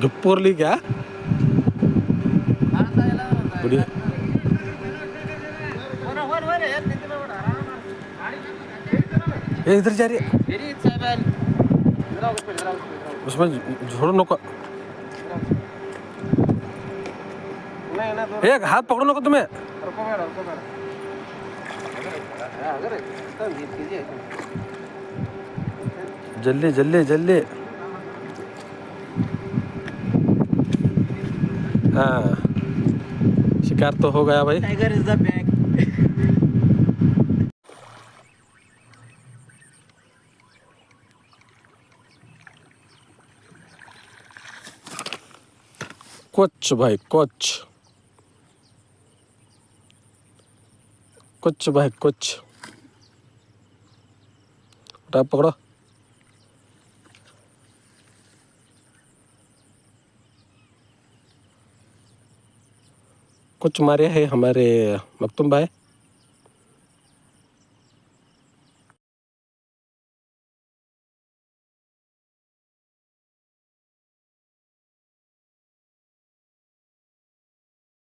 झुप्पोरली क्या बढ़िया ये इधर जा रही है उसमें छोड़ो नको एक हाथ पकड़ो नको तुम्हें जल्दी जल्दी जल्दी हाँ शिकार तो हो गया भाई टाइगर इज द बैक कुछ भाई कुछ भाई कुछ उठा पकड़ो कुछ मारे है हमारे मखतूम भाई